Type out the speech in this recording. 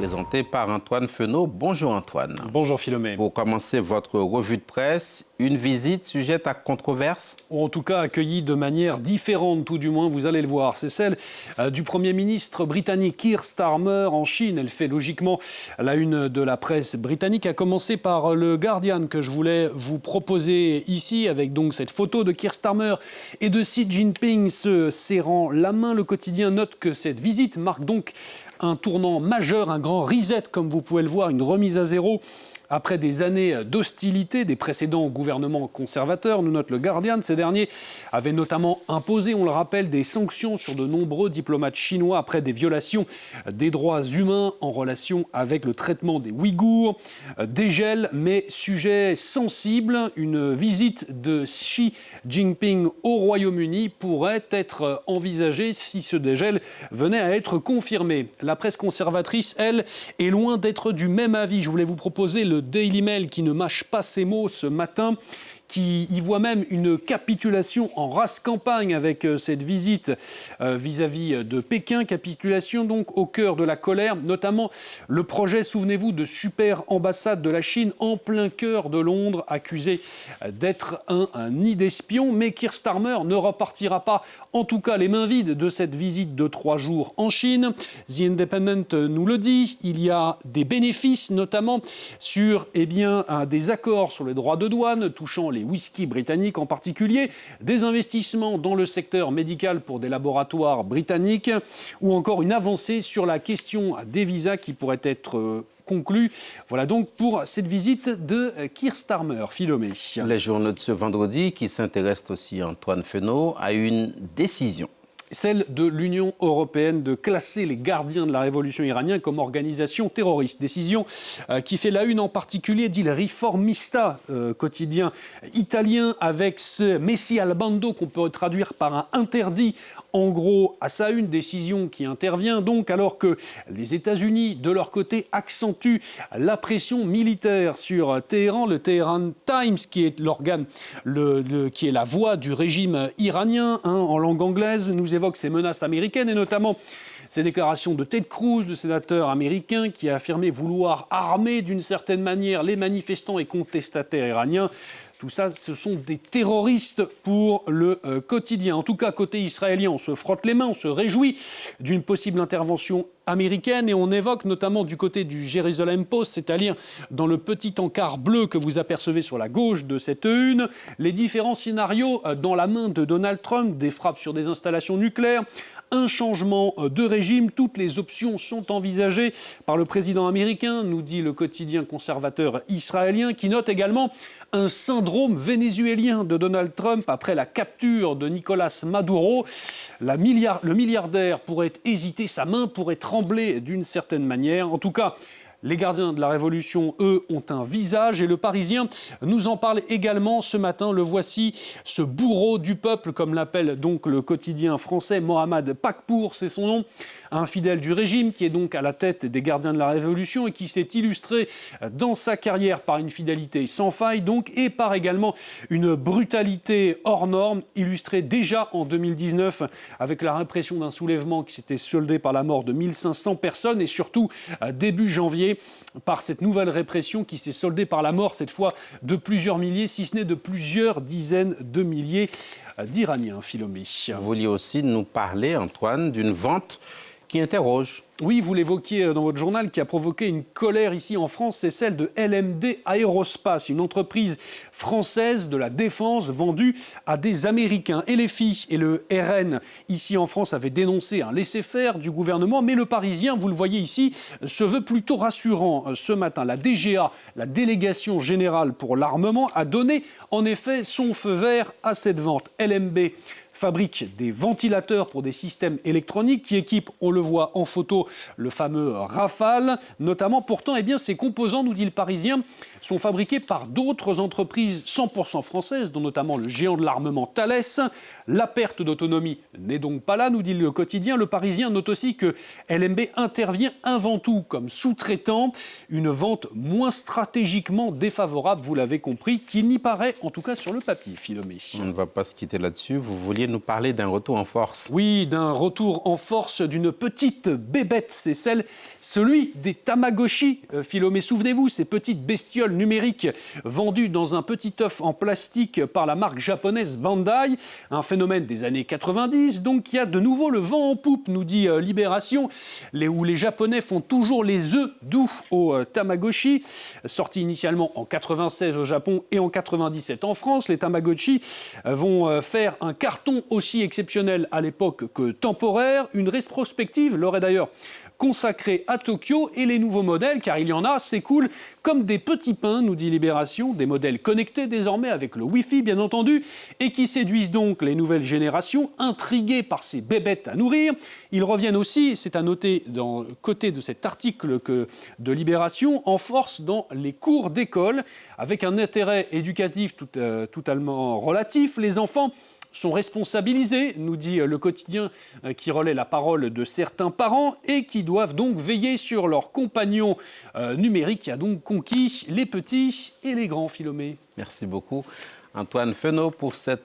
présenté par Antoine Fenault. Bonjour Antoine. Bonjour Philomé. Pour commencer votre revue de presse, une visite sujette à controverse. Ou en tout cas accueillie de manière différente, tout du moins, vous allez le voir. C'est celle du Premier ministre britannique Keir Starmer en Chine. Elle fait logiquement la une de la presse britannique, à commencer par le Guardian que je voulais vous proposer ici, avec donc cette photo de Keir Starmer et de Xi Jinping se serrant la main. Le quotidien note que cette visite marque donc un tournant majeur, un grand reset, comme vous pouvez le voir, une remise à zéro. Après des années d'hostilité des précédents gouvernements conservateurs, nous note le Guardian, ces derniers avaient notamment imposé, on le rappelle, des sanctions sur de nombreux diplomates chinois après des violations des droits humains en relation avec le traitement des Ouïghours. Dégel, mais sujet sensible, une visite de Xi Jinping au Royaume-Uni pourrait être envisagée si ce dégel venait à être confirmé. La presse conservatrice, elle, est loin d'être du même avis. Je voulais vous proposer le Daily Mail qui ne mâche pas ses mots ce matin, qui y voit même une capitulation en race campagne avec cette visite vis-à-vis de Pékin. Capitulation donc au cœur de la colère, notamment le projet, souvenez-vous, de super ambassade de la Chine en plein cœur de Londres, accusé d'être un nid d'espions. Mais Keir Starmer ne repartira pas, en tout cas les mains vides, de cette visite de 3 jours en Chine. The Independent nous le dit, il y a des bénéfices, notamment sur des accords sur les droits de douane touchant les whisky britanniques en particulier, des investissements dans le secteur médical pour des laboratoires britanniques, ou encore une avancée sur la question des visas qui pourrait être conclue. Voilà donc pour cette visite de Keir Starmer. Philomé. Les journaux de ce vendredi, qui s'intéressent aussi à Antoine Fenault, à une décision. Celle de l'Union européenne de classer les gardiens de la révolution iranienne comme organisation terroriste. Décision qui fait la une en particulier, dit le Riformista, quotidien italien, avec ce Messi al bando qu'on peut traduire par un interdit. En gros, à sa une, décision qui intervient donc alors que les États-Unis, de leur côté, accentuent la pression militaire sur Téhéran. Le Téhéran Times, qui est l'organe, qui est la voix du régime iranien, en langue anglaise, nous évoque ces menaces américaines et notamment ces déclarations de Ted Cruz, le sénateur américain, qui a affirmé vouloir armer d'une certaine manière les manifestants et contestataires iraniens. Tout ça, ce sont des terroristes pour le quotidien. En tout cas, côté israélien, on se frotte les mains, on se réjouit d'une possible intervention américaine et on évoque notamment du côté du Jerusalem Post, c'est-à-dire dans le petit encart bleu que vous apercevez sur la gauche de cette une, les différents scénarios dans la main de Donald Trump, des frappes sur des installations nucléaires, un changement de régime. Toutes les options sont envisagées par le président américain, nous dit le quotidien conservateur israélien, qui note également un syndrome vénézuélien de Donald Trump après la capture de Nicolás Maduro. Le milliardaire pourrait hésiter, sa main pourrait trembler d'une certaine manière. En tout cas, les gardiens de la Révolution, eux, ont un visage. Et le Parisien nous en parle également ce matin. Le voici, ce bourreau du peuple, comme l'appelle donc le quotidien français, Mohamed Pakpour, c'est son nom. Un fidèle du régime qui est donc à la tête des gardiens de la Révolution et qui s'est illustré dans sa carrière par une fidélité sans faille donc, et par également une brutalité hors norme, illustrée déjà en 2019 avec la répression d'un soulèvement qui s'était soldé par la mort de 1500 personnes et surtout début janvier par cette nouvelle répression qui s'est soldée par la mort cette fois de plusieurs milliers, si ce n'est de plusieurs dizaines de milliers d'Iraniens. Philomé. Vous vouliez aussi nous parler, Antoine, d'une vente qui interroge. Oui, vous l'évoquiez dans votre journal, qui a provoqué une colère ici en France, c'est celle de LMD Aerospace, une entreprise française de la défense vendue à des Américains. Et les filles et le RN, ici en France, avaient dénoncé un laisser-faire du gouvernement, mais le Parisien, vous le voyez ici, se veut plutôt rassurant ce matin. La DGA, la Délégation Générale pour l'Armement, a donné en effet son feu vert à cette vente. LMB fabrique des ventilateurs pour des systèmes électroniques qui équipent, on le voit en photo, le fameux Rafale. Notamment, pourtant, ces composants, nous dit le Parisien, sont fabriqués par d'autres entreprises 100% françaises, dont notamment le géant de l'armement Thales. La perte d'autonomie n'est donc pas là, nous dit le quotidien. Le Parisien note aussi que LMB intervient avant tout comme sous-traitant, une vente moins stratégiquement défavorable, vous l'avez compris, qu'il n'y paraît, en tout cas sur le papier, Philomé. On ne va pas se quitter là-dessus. Vous vouliez nous parler d'un retour en force. Oui, d'un retour en force d'une petite bébête. C'est celui des Tamagotchi. Philomé, souvenez-vous, ces petites bestioles numériques vendues dans un petit œuf en plastique par la marque japonaise Bandai. Un phénomène des années 90, donc qui a de nouveau le vent en poupe, nous dit Libération, où les Japonais font toujours les œufs doux aux Tamagotchi. Sortis initialement en 96 au Japon et en 97 en France, les Tamagotchi vont faire un carton aussi exceptionnel à l'époque que temporaire. Une rétrospective leur est d'ailleurs consacrée à Tokyo, et les nouveaux modèles, car il y en a, s'écoulent comme des petits pains, nous dit Libération, des modèles connectés désormais avec le Wi-Fi bien entendu, et qui séduisent donc les nouvelles générations intriguées par ces bébêtes à nourrir. Ils reviennent aussi, c'est à noter dans côté de cet article de Libération, en force dans les cours d'école, avec un intérêt éducatif totalement relatif. Les enfants sont responsabilisés, nous dit le quotidien qui relaie la parole de certains parents et qui doivent donc veiller sur leur compagnon numérique qui a donc conquis les petits et les grands, Philomé. Merci beaucoup, Antoine Fenault, pour cette